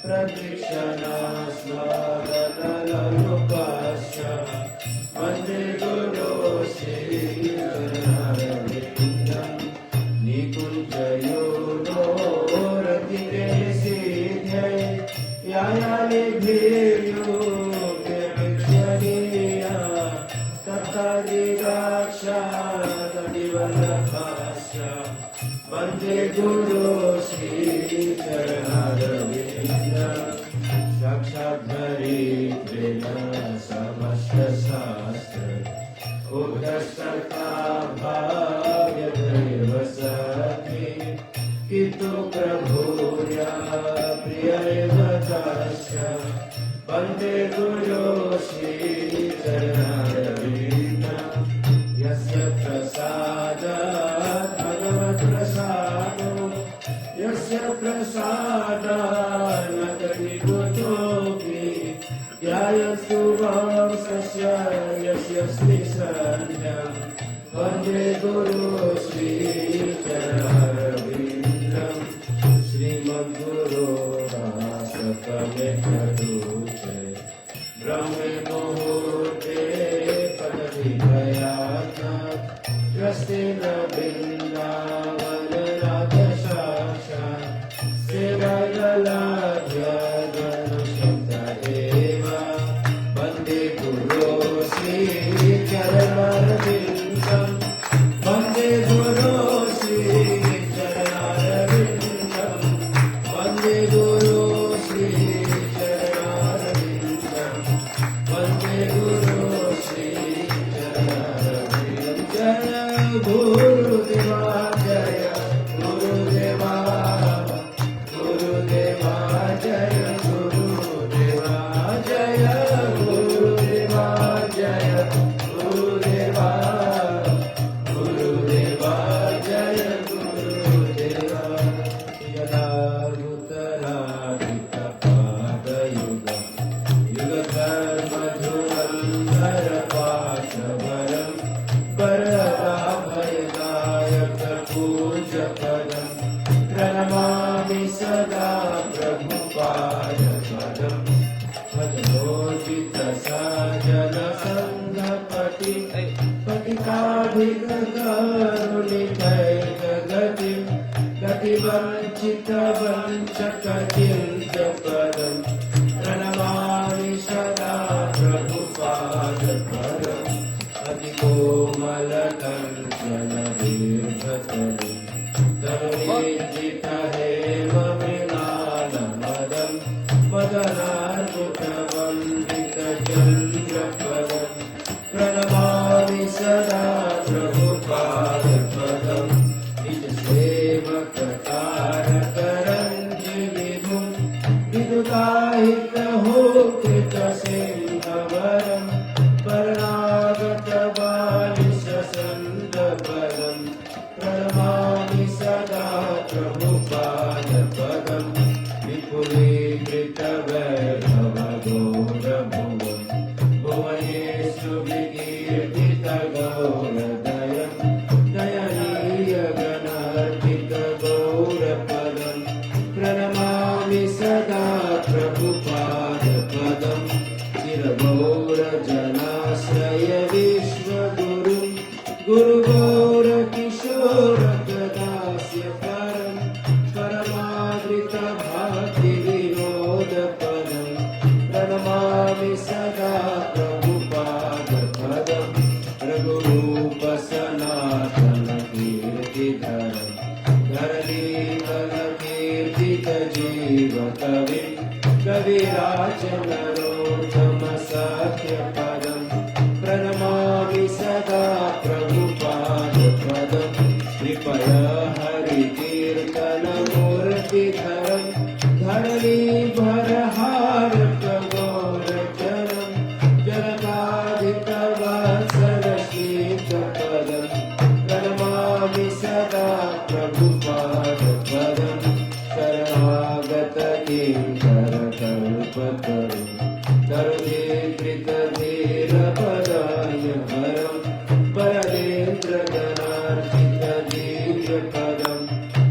प्रदक्षिणा स्वागतलोकस्य वन्दे गुरो श्रीचरणारविन्दं निकुञ्जयोनोरतिदेशिध्यै यायालिभिर्योगवीक्षणीया तत्तदिदाक्षाददिवल्लभस्य वन्दे गुरो श्रीचरणारविन्दं साक्षाद्धरित्रेण समस्तशास्त्र उद्धस्तता भाग्यदेव सखि किन्तु प्रभुर्या प्रियैव तस्य वन्दे गुरो श्रीचरणारविन्दं यस्य प्रसादात् भगवत्प्रसादो यस्य प्रसादात् न कटिकुतोऽपि ध्यायस्तु वंशस्य यस्य स्निसन्ध्यं वन्दे गुरो श्रीचरणारविन्दं श्रीमद्गुरोरासकमेघदूते ब्रह्मे मुहूर्ते पदविभयात् यस्तेन वृन्दावननाथशास्त्रात् सेवायलाभ्यगनुशब्द एव वन्दे गुरो श्रीचरणारविन्दं वन्दे गुरो श्रीचरणारविन्दं वन्दे गुरो श्रीचरणारविन्दं वन्दे गुरो श्रीचरणारविन्दं जय गुरुदेवा जय गुरुदेवा गुरुदेवा जय गुरुदेवा जय गुरुदेवा जय गुरुदेवा गुरुदेवा जय गुरुदेवा यदा भूतराधितपादयुग युगधर्मधुरन्धरपाशवरं वरदाभयदायकपूजपदं प्रणमामि सदा प्रभुपादपदं भजनोचितसाजनसङ्गपति पतिताधिककरुणितैकगतिं गतिवञ्चितवञ्चकचिन्तपदं प्रणमामि सदा प्रभुपादपदम् अतिकोमलकञ्चनदीर्घतरु तरुणीर्जितहेममृणालमदं मदनार्बुदवन्दितचन्द्रपदं प्रणमामि सदा प्रभुपादपदम् निजसेवकतारकरञ्जिविभुं विदुदाहितहो कृतसिंहवरं परनागतबालिशसन्दपदं प्रणमामि सदा प्रभुपादपदं विपुलीकृतवैभवगौरभुवं भुवनेषु विकीर्तितगौरदयं दयनीयगणार्पितगौरपदं प्रणमामि सदा प्रभुपादपदं चिरगौरजनाश्रय विश्वगुरुं गुरुगौरकिशोरगदास्य परं परमादृतभातिविनोदपदं प्रणमामि सदा प्रभुपादपदं रघुरूपसनातनकीर्तिधरं धरणीतलकीर्तितजीवकविं कविराजनरोत्तमसख्यपदं प्रणमामि सदा प्रभुपादपदं कृपया हरिकीर्तनमूर्तिधरं धरणीभरहारकगौरचरं जगदाधिकवत्सलशीतपदं प्रणमामि सदा प्रभुपादपदं शरणागतकिङ्करकल्पतरुं तरुणीकृतधीरपदायहरं वरदेन्द्रगणार्चितदीर्घपदं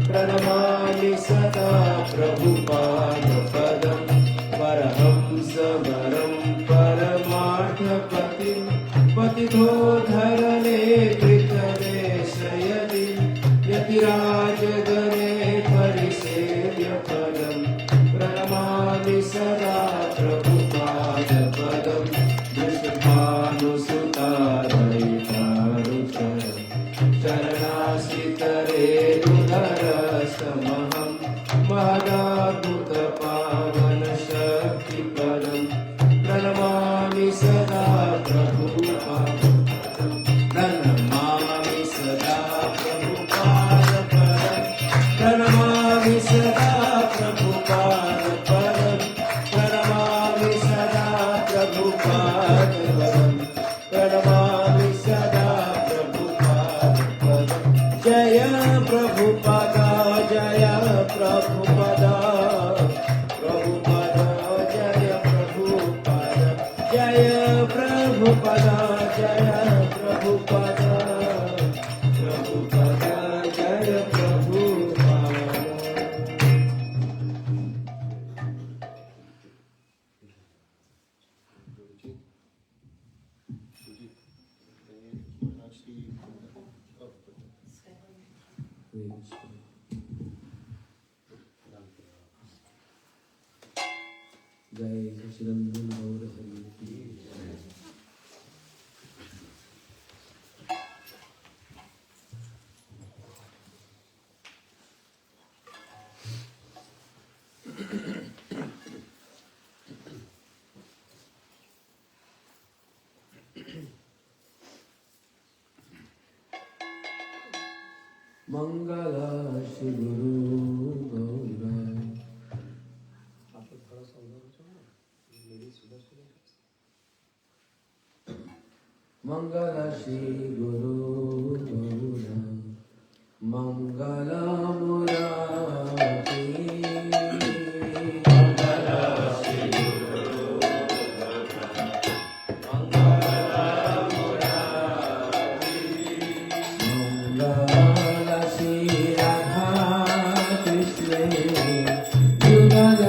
प्रणमामि सदा प्रभुपादपदम् सदा प्रभुपादपदं दृष्टभानुसुतादयितारुचरं चरणाश्रितरेणुधरस्तमहं महदाद्भुतपावनशक्तिपदं प्रणमामि सदा प्रभुपादं प्रणमामि सदा प्रभुपादपदं प्रणमामि सदा प्रभुपादपदं प्रणमामि सदा प्रभुपादपदं प्रणमामि सदा प्रभुपादपदं जय प्रभुपादा जय प्रभुपादा प्रभुपादा जय प्रभुपादा जय प्रभुपादा जय प्रभुपादा प्रभुपादा जय प्रभुपादा जय सचिरंजन गौर हरि की जय। मंगल श्री गुरु गौरा मंगल श्री गुरु गौरा मंगल मुरारी मंगल श्री गुरु मंगल मुरारी मंगल श्री राधा कृष्ण युगल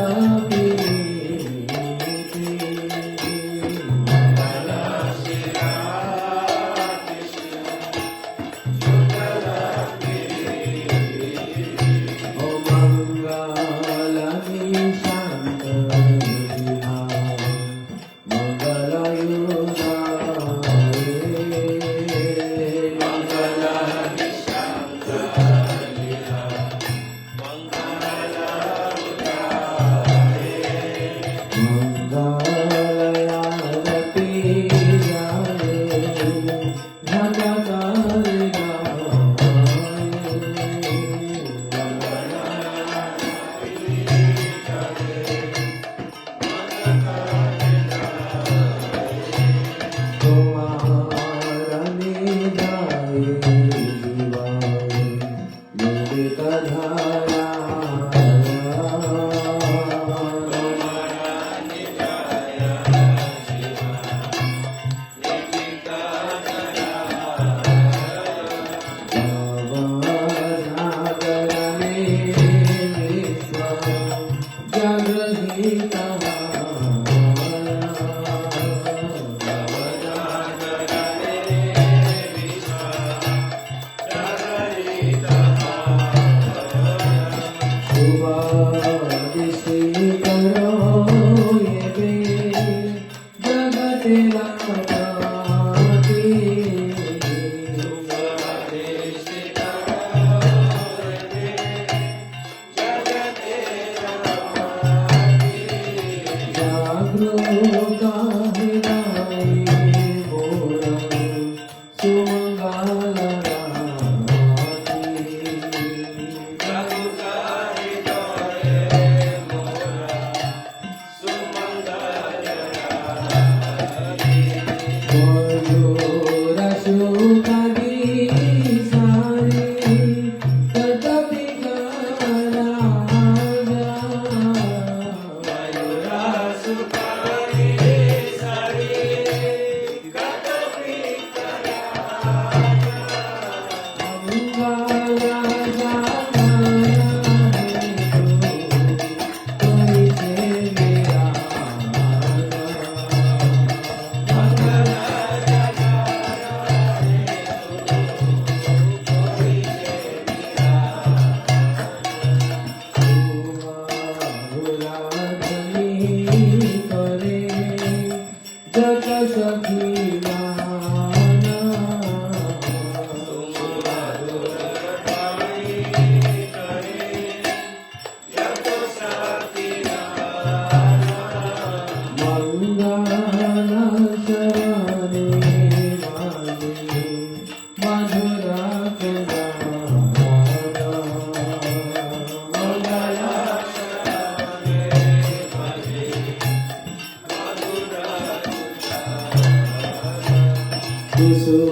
सखी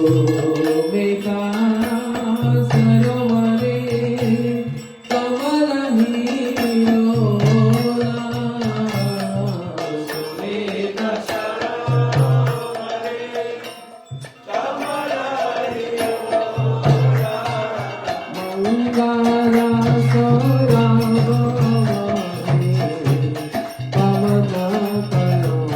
कुसुमिका सरोवरे कमलहिलोला कुसुमिका सरोवरे कमलहिलोला मंगला सौरभवने पवनकलोला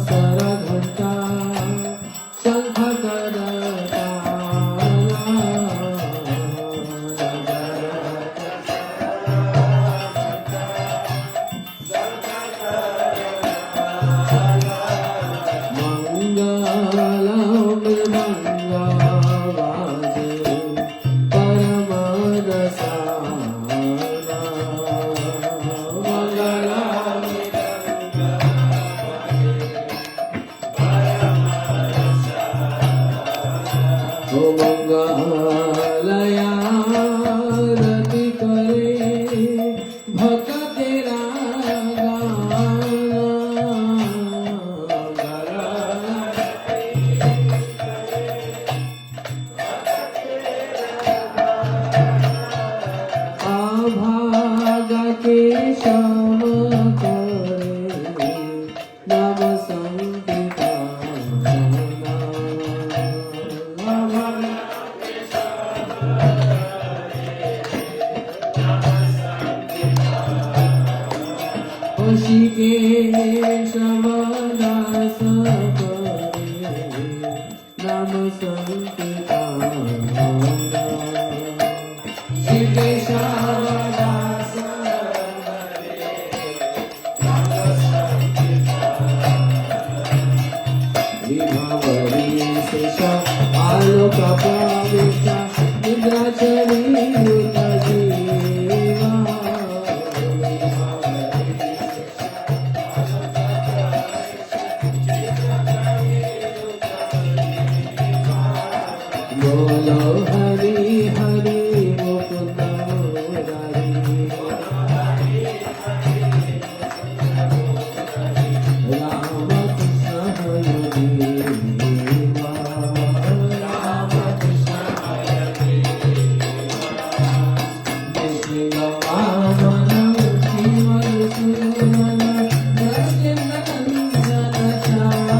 सरघंटा शंख करता मंगलयारती करे भक्तेरा आभागा के शम करे नाम संकीर्तन ऋषिकेश वदास करे नाम संकीर्तन ऋषिकेश वदास करे नाम संकीर्तन विभावरी शेष आलोक प्रविष्टा निद्राचरी युता जीवा बोलो हरि हरि मुकुंद मुरारी राम कृष्ण हरि देवा राम कृष्ण हरि देवा वामन शिव सुमन नंदन श्याम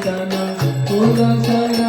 वचन पुलसराय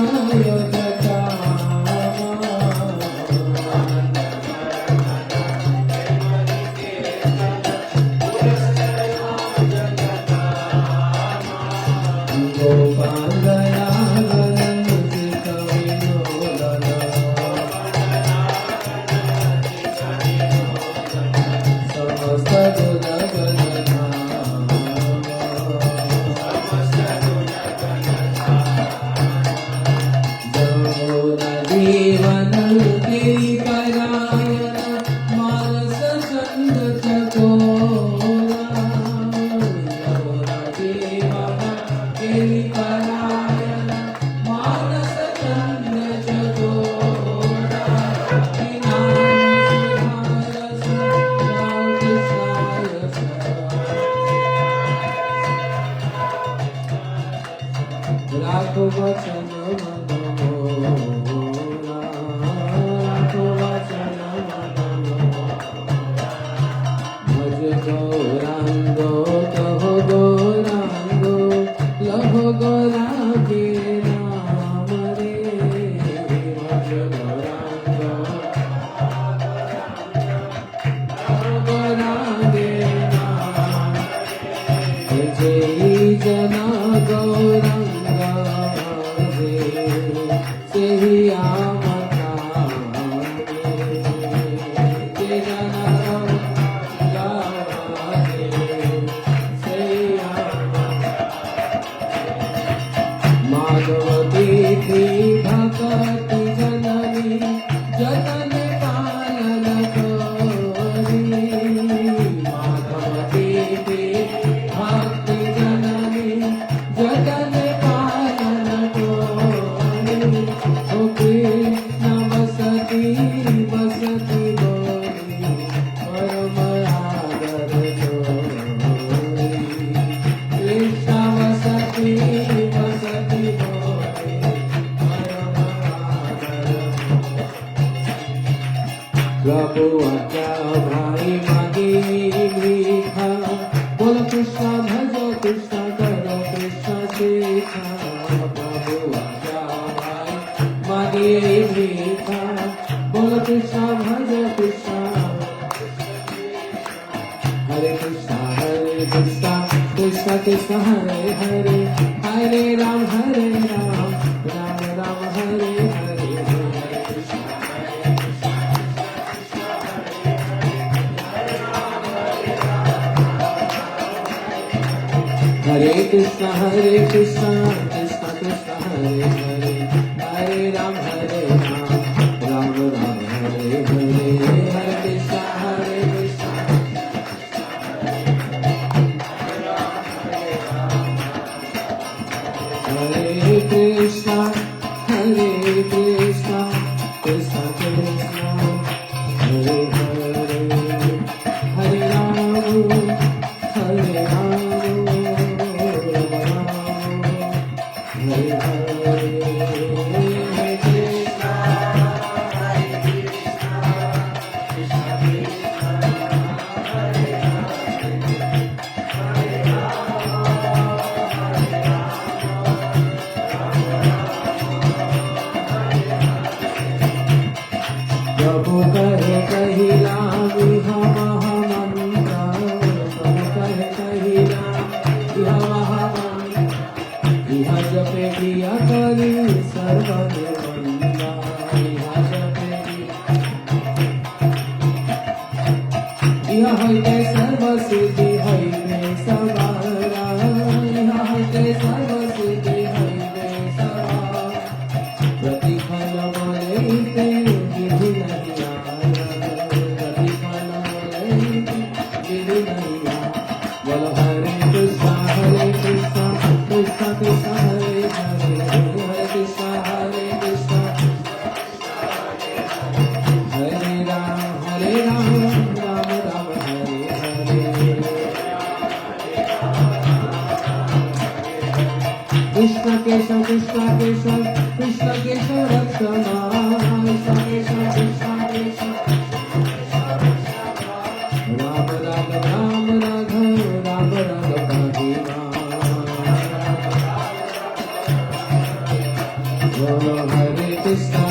Hare Krishna,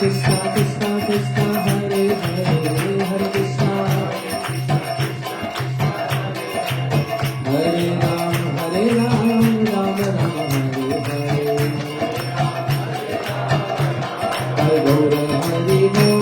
Krishna Krishna, Hare Hare, Hare Krishna, Hare Ram, Ram Ram, Hare Hare. Hare Gaura, Hare Bol,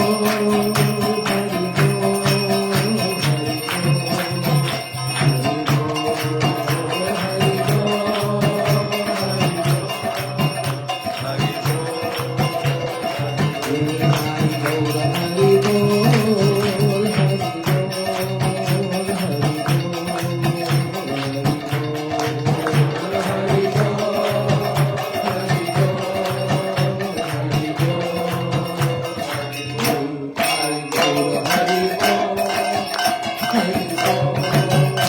Hare Bol,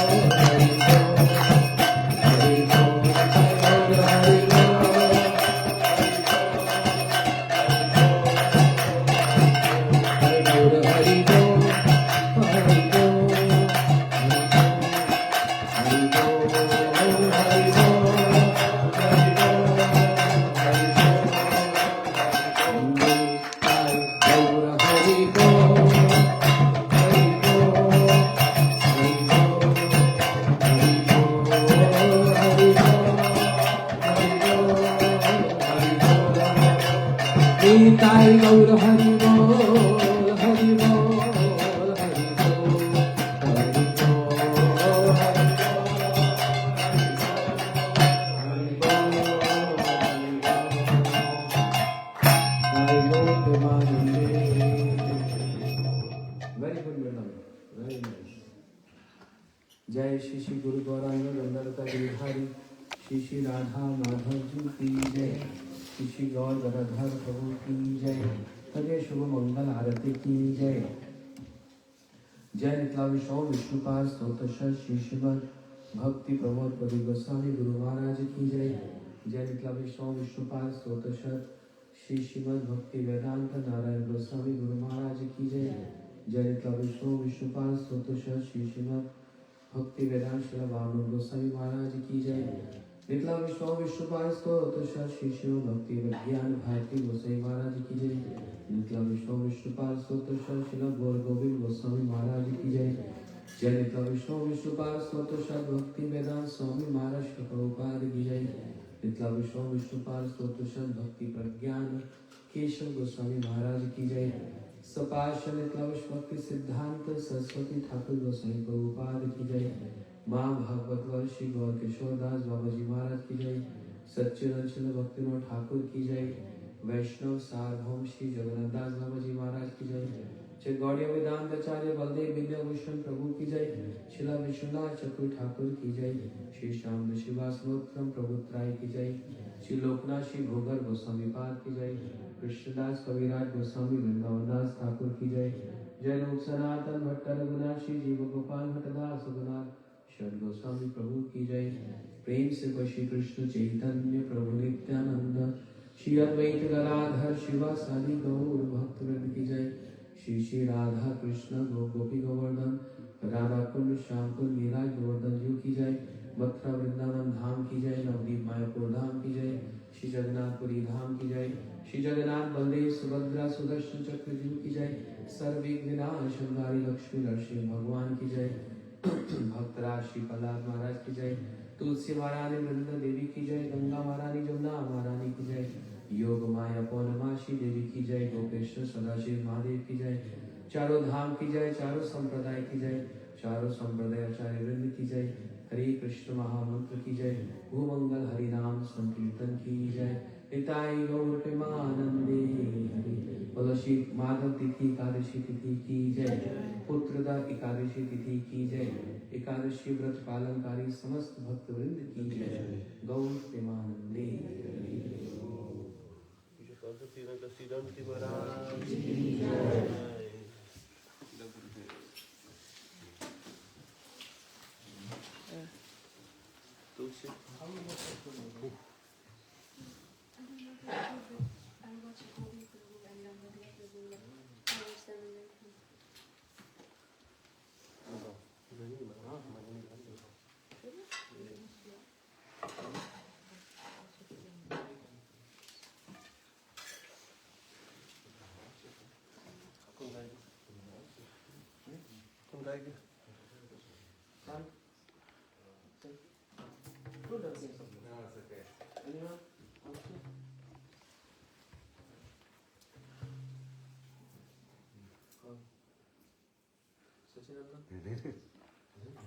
Nitai Gaur Hari Bol, Hari Bol, Hari Bol, Hari Bol, Hari Bol, Very good, madam. Very nice. Jai Shri Shri Guru Gauranga Dandalata Giridhari, Shri Shri Radha Madhav Ji ki Jai, Shri Shri Gaur Gadadhar Prabhu ki Jai, Hare Shubh Mangal Arati ki Jai. Jai Nitla Vishnu Vishnupad Stotasha Shri Shrimad Bhakti Pramod Padi Goswami Guru Maharaj ki Jai. Jai Nitla Vishnu Vishnupad Stotasha Shri Shrimad Bhakti Vedanta Narayan Goswami Guru Maharaj ki Jai. Jai Nitla Vishnu Vishnupad Stotasha Shri Shrimad Bhakti Vedanta Shri Bhavana Goswami Maharaj ki Jai. Nitla Vishnu Vishnupad Stotasha Shri Shrimad Bhakti Vedanta Bharati Goswami Maharaj ki Jai. Nitla Vishnu Vishnupad Stotasha Shri Gaur Govind Goswami Maharaj ki Jai. Jai Nitla Vishnu Vishnupad Stotasha Bhakti Vedanta Swami Maharaj Prabhupada ki Jai. Nitla Vishnu Vishnupad Stotasha Bhakti Pragyana Keshav Goswami Maharaj ki Jai. Sapasha Nitla Vishnu Bhakti Siddhanta Saraswati Thakur Goswami Prabhupada ki Jai. माँ भागवत वर्षी गौर किशोर दास बाबा जी महाराज की जय. सच्चिदानंद भक्तिनाथ ठाकुर की जय. वैष्णव सार्वभौम श्री जगन्नाथ दास बाबा जी महाराज की जय. श्री गौड़ीय वेदांत आचार्य बलदेव विद्याभूषण प्रभु की जय. शिला विश्वनाथ चक्रु ठाकुर की जय. श्री श्याम शिवासनोत्तम प्रभुत्राय की जय. श्री लोकनाथ श्री भोगर गोस्वामी पाद की जय. कृष्णदास कविराज गोस्वामी वृंदावन दास ठाकुर की जय. जय लोक सनातन भट्ट रघुनाथ श्री जीव गोपाल भट्टदास रघुनाथ शरण गोस्वामी प्रभु की जय. प्रेम से श्री कृष्ण चैतन्य प्रभु नित्यानंद श्री अद्वैत गदाधर शिवासादि गौर भक्तवृंद की जय. श्री श्री राधा कृष्ण गोपी गोवर्धन राधा कुंड श्याम कुंड नीराज गोवर्धन जी की जय. मथुरा वृंदावन धाम की जय. नवदीप मायापुर धाम की जय. श्री जगन्नाथपुरी धाम की जय. श्री जगन्नाथ बलदेव सुभद्रा सुदर्शन चक्र जी की जय. सर्वविघ्न विनाशकारी लक्ष्मी नरसिंह भगवान की जय. भक्तराज श्री प्रहलाद महाराज की जय. तुलसी महारानी वृंदा देवी की जय. गंगा महारानी जमुना महारानी की जय. योग माया पौर्णमासी देवी की जय. गोपेश्वर सदाशिव महादेव की जय. चारों धाम की जय. चारों संप्रदाय की जय. चारों संप्रदाय आचार्य वृंद की जय. हरे कृष्ण महामंत्र की जय. भूमंगल हरि नाम संकीर्तन की जय. निताई गौर प्रेमानंदे हरि. बोलो श्री माधव तिथि एकादशी तिथि की जय. पुत्रदा एकादशी तिथि की जय. एकादशी व्रत पालनकारी समस्त भक्त वृंद की जय. गौर प्रेमानंदे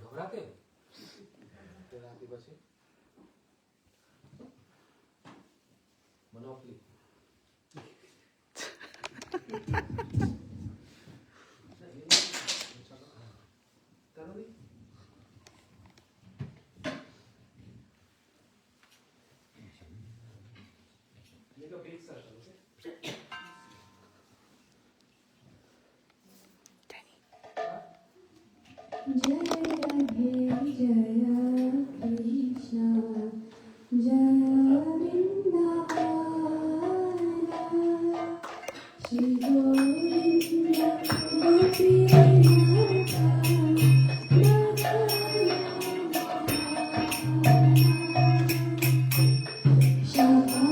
घबराते राती પછી મોનોપલી Jaya Radhe Jaya Krishna Jaya Vrindavana Shri Govinda Gopi Nata Shakunda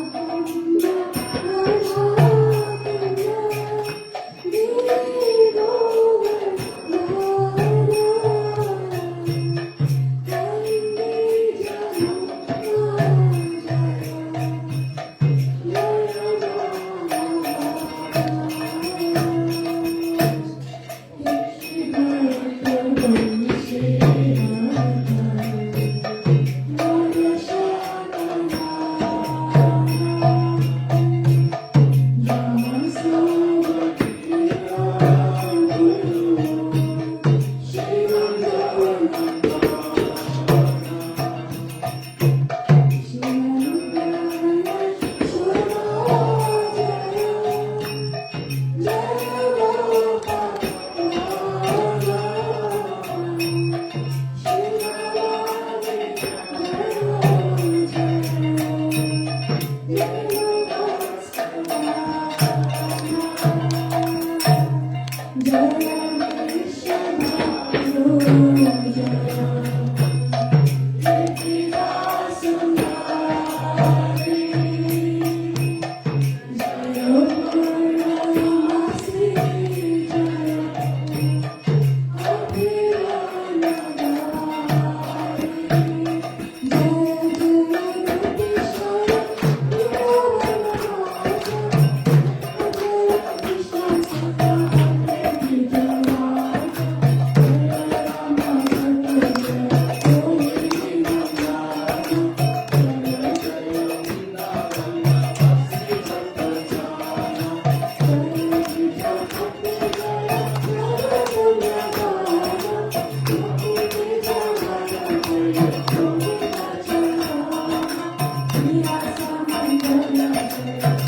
Jaya